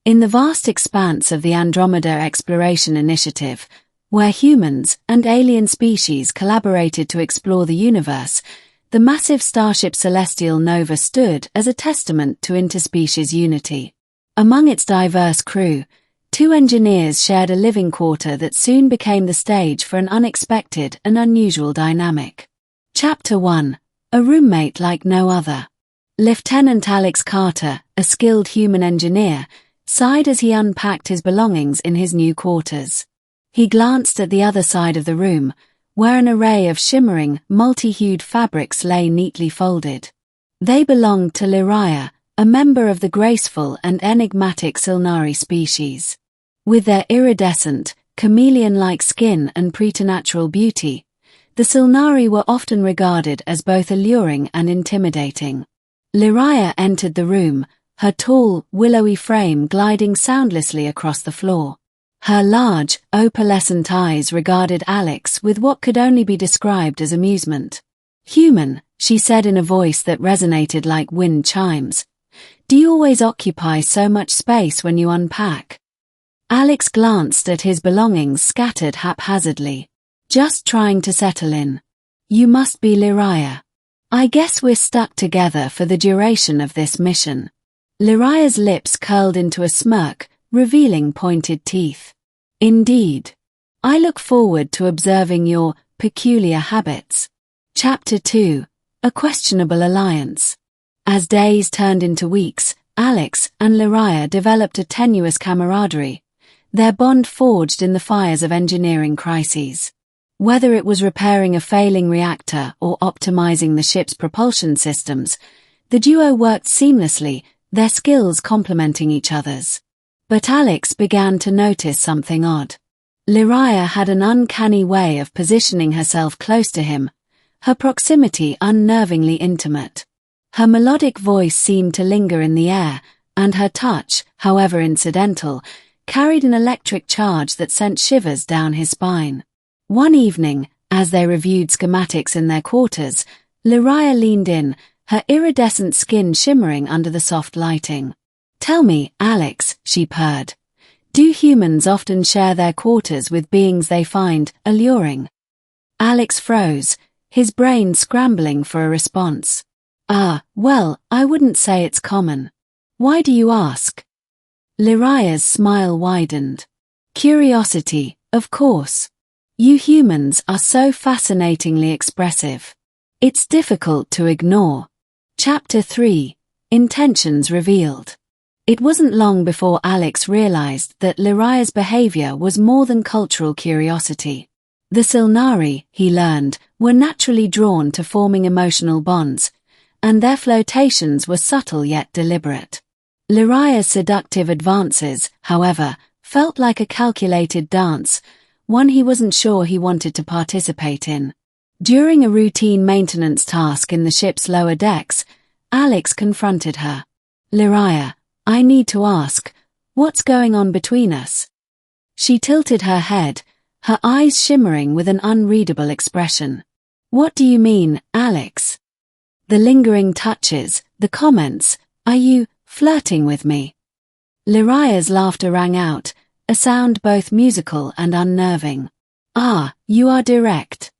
In the vast expanse of the Andromeda Exploration Initiative, where humans and alien species collaborated to explore the universe, the massive starship Celestial Nova stood as a testament to interspecies unity. Among its diverse crew, 2 engineers shared a living quarter that soon became the stage for an unexpected and unusual dynamic. Chapter 1. A roommate like no other. Lieutenant Alex Carter, a skilled human engineer, sighed as he unpacked his belongings in his new quarters. He glanced at the other side of the room, where an array of shimmering, multi-hued fabrics lay neatly folded. They belonged to Liraya, a member of the graceful and enigmatic Sylnari species. With their iridescent, chameleon-like skin and preternatural beauty, the Sylnari were often regarded as both alluring and intimidating. Liraya entered the room, her tall, willowy frame gliding soundlessly across the floor. Her large, opalescent eyes regarded Alex with what could only be described as amusement. "Human," she said in a voice that resonated like wind chimes. "Do you always occupy so much space when you unpack?" Alex glanced at his belongings scattered haphazardly. "Just trying to settle in." "You must be Liraya. I guess we're stuck together for the duration of this mission." Liraya's lips curled into a smirk, revealing pointed teeth. "Indeed. I look forward to observing your peculiar habits." Chapter 2. A questionable alliance. As days turned into weeks, Alex and Liraya developed a tenuous camaraderie, their bond forged in the fires of engineering crises. Whether it was repairing a failing reactor or optimizing the ship's propulsion systems, the duo worked seamlessly, their skills complementing each other's. But Alex began to notice something odd. Liraya had an uncanny way of positioning herself close to him, her proximity unnervingly intimate. Her melodic voice seemed to linger in the air, and her touch, however incidental, carried an electric charge that sent shivers down his spine. One evening, as they reviewed schematics in their quarters, Liraya leaned in, her iridescent skin shimmering under the soft lighting. "Tell me, Alex," she purred, "do humans often share their quarters with beings they find alluring?" Alex froze, his brain scrambling for a response. Well, I wouldn't say it's common." "Why do you ask?" Liraya's smile widened. "Curiosity, of course. You humans are so fascinatingly expressive. It's difficult to ignore." Chapter 3. Intentions Revealed. It wasn't long before Alex realized that Liraya's behavior was more than cultural curiosity. The Sylnari, he learned, were naturally drawn to forming emotional bonds, and their flirtations were subtle yet deliberate. Liraya's seductive advances, however, felt like a calculated dance, one he wasn't sure he wanted to participate in. During a routine maintenance task in the ship's lower decks, Alex confronted her. "Liraya, I need to ask, what's going on between us?" She tilted her head, her eyes shimmering with an unreadable expression. "What do you mean, Alex?" "The lingering touches, the comments, are you flirting with me?" Liraya's laughter rang out, a sound both musical and unnerving. "Ah, you are direct."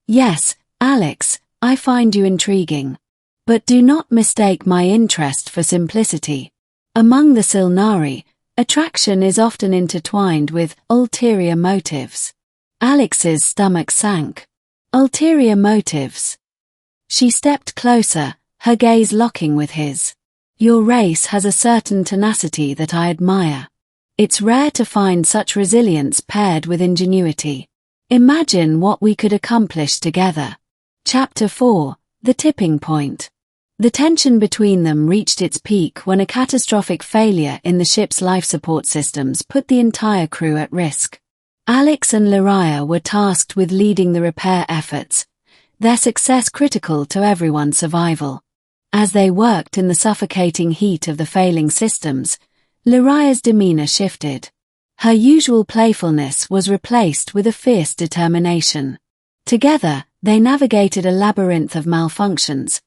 "Yes, Alex, I find you intriguing. But do not mistake my interest for simplicity. Among the Sylnari, attraction is often intertwined with ulterior motives." Alex's stomach sank. "Ulterior motives?" She stepped closer, her gaze locking with his. "Your race has a certain tenacity that I admire. It's rare to find such resilience paired with ingenuity. Imagine what we could accomplish together." Chapter 4. The Tipping Point. The tension between them reached its peak when a catastrophic failure in the ship's life support systems put the entire crew at risk. Alex and Liraya were tasked with leading the repair efforts, their success critical to everyone's survival. As they worked in the suffocating heat of the failing systems, Liraya's demeanor shifted. Her usual playfulness was replaced with a fierce determination. Together, they navigated a labyrinth of malfunctions,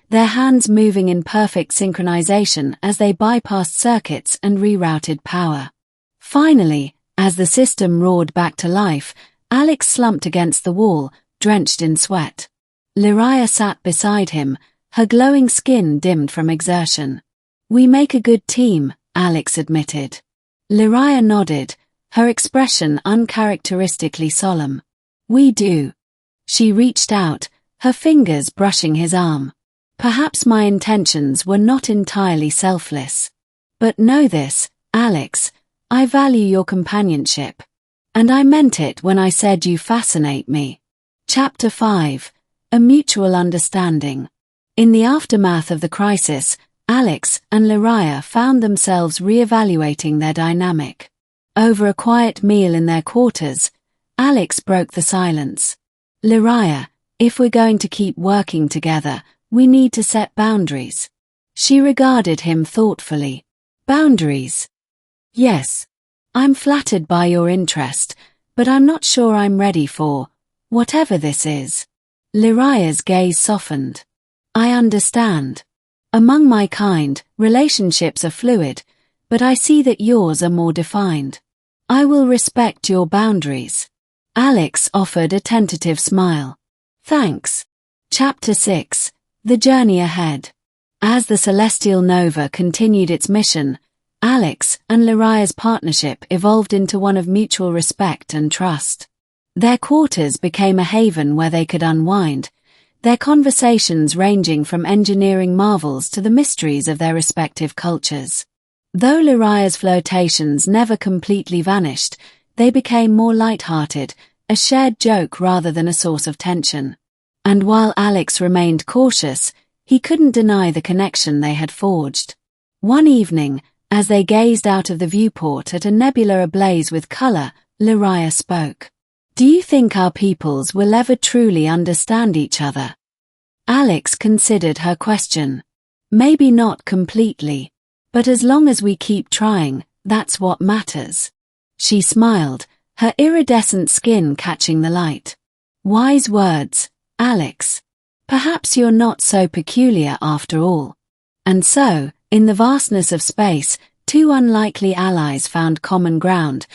their hands moving in perfect synchronization as they bypassed circuits and rerouted power. Finally, as the system roared back to life, Alex slumped against the wall, drenched in sweat. Liraya sat beside him, her glowing skin dimmed from exertion. "We make a good team," Alex admitted. Liraya nodded, her expression uncharacteristically solemn. "We do." She reached out, her fingers brushing his arm. "Perhaps my intentions were not entirely selfless. But know this, Alex, I value your companionship. And I meant it when I said you fascinate me." Chapter 5. A Mutual Understanding. In the aftermath of the crisis, Alex and Liraya found themselves re-evaluating their dynamic. Over a quiet meal in their quarters, Alex broke the silence. "Liraya, if we're going to keep working together, we need to set boundaries." She regarded him thoughtfully. "Boundaries?" "Yes. I'm flattered by your interest, but I'm not sure I'm ready for whatever this is." Liraya's gaze softened. "I understand. Among my kind, relationships are fluid, but I see that yours are more defined. I will respect your boundaries." Alex offered a tentative smile. "Thanks." Chapter 6. The Journey Ahead. As the celestial nova continued its mission, Alex and Liraya's partnership evolved into one of mutual respect and trust. Their quarters became a haven where they could unwind, their conversations ranging from engineering marvels to the mysteries of their respective cultures. Though Liraya's flirtations never completely vanished, they became more light-hearted, a shared joke rather than a source of tension. And while Alex remained cautious, he couldn't deny the connection they had forged. One evening, as they gazed out of the viewport at a nebula ablaze with color, Liraya spoke. "Do you think our peoples will ever truly understand each other?" Alex considered her question. "Maybe not completely. But as long as we keep trying, that's what matters." She smiled, her iridescent skin catching the light. "Wise words, Alex. Perhaps you're not so peculiar after all." And so, in the vastness of space, two unlikely allies found common ground,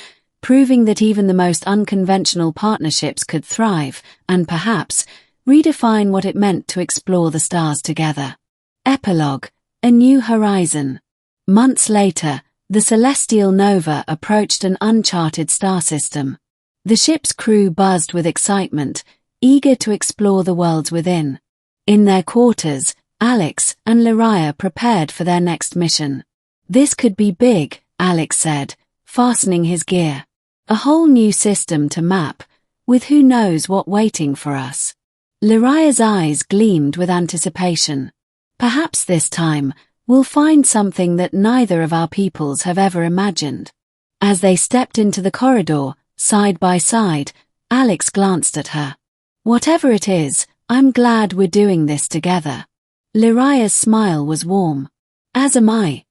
proving that even the most unconventional partnerships could thrive, and perhaps, redefine what it meant to explore the stars together. Epilogue: A New Horizon. Months later, the celestial nova approached an uncharted star system. The ship's crew buzzed with excitement, eager to explore the worlds within. In their quarters, Alex and Liraya prepared for their next mission. "This could be big," Alex said, fastening his gear. "A whole new system to map, with who knows what waiting for us." Liraya's eyes gleamed with anticipation. "Perhaps this time, we'll find something that neither of our peoples have ever imagined." As they stepped into the corridor, side by side, Alex glanced at her. "Whatever it is, I'm glad we're doing this together." Liraya's smile was warm. "As am I."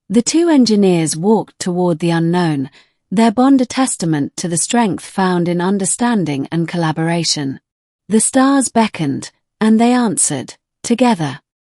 The two engineers walked toward the unknown, their bond a testament to the strength found in understanding and collaboration. The stars beckoned, and they answered, together.